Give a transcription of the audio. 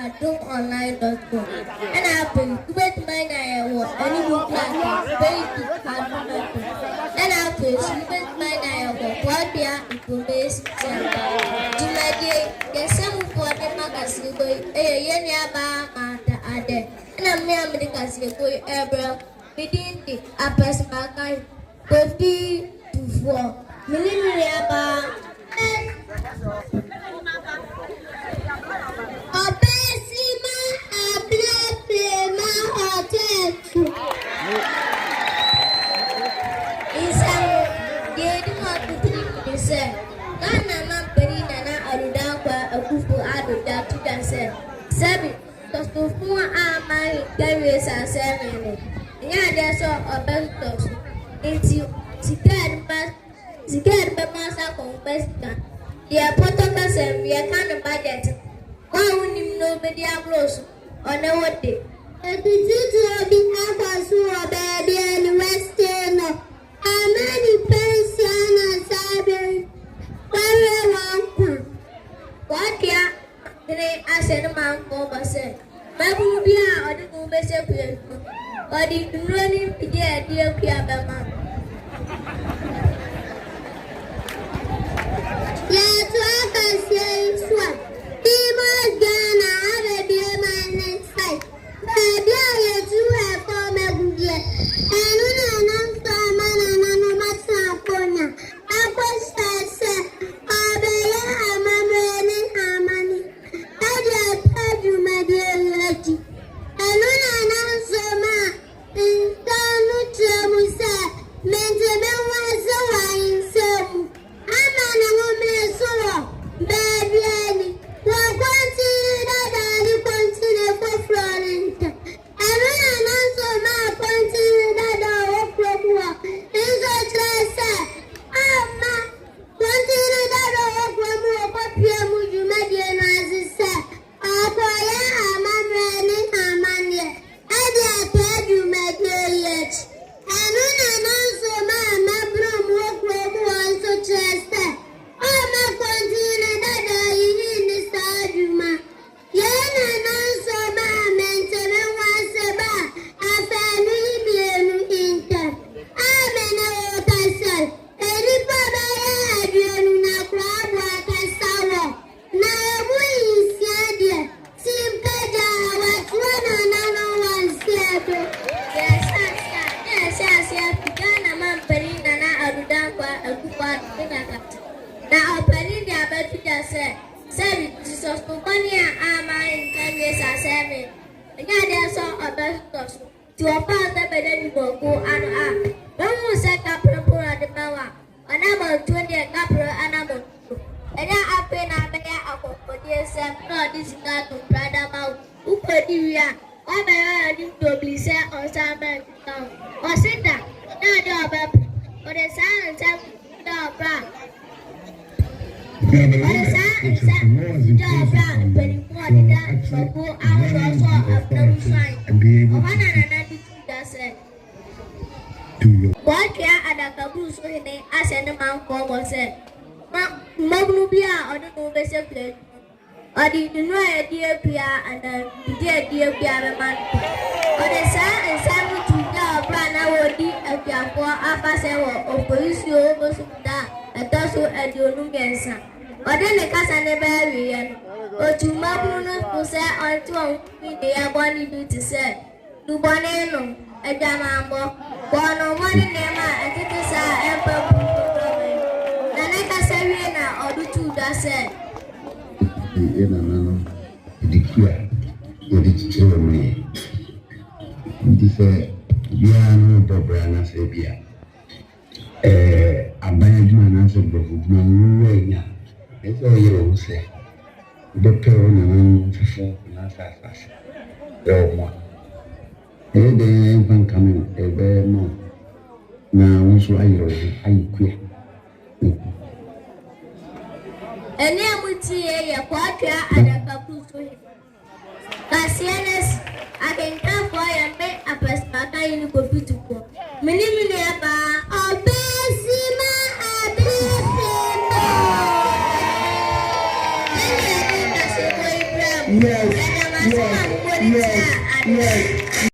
adoomonline.com. And I've been with my name or any book like baby and I've been with my name or Kortwia information center. To my day, there's some for the magazine going a year and other. And I'm near the casino going ever within the upper spark 50 to 4 million. Obesima ablema hotel. Isang dedi waktu bisa. Karena mamperi nana aruda kwa akufu aruda tuda se. Sabi tostufu amai gawe sa semene. Nya ada so obestos. Inti sikar masa kompesta. Dia potong kasem dia kan budget. Why wouldn't nobody have lost on a what day? If you do be ever so baby and Western, how many person are serving? What ya? Then I said, a man over said, my booby or the movie said, or the running dear Piabama. Let's walk and say, swap. People gonna have a dear man inside. Baby, I do have for me good. And when I'm for man and I'm not so corner. I was say, I'll be a man running our money. I just told you, my dear lady. And when I'm so mad, in town, no trouble, sir. Maintain was so wine, so I'm an woman, so baby. We'll continue that you continue for Florence. And when I answer my continue that I walk from work, it's such a say, ma, continue that I walk from work, but you made your nose say, I'll call ya, I'm running, I'm on you. I dare tell you, my dear yet. And when I answer my broom walk from one such a say, oh, my continue that I Yes. yes, yes, yes.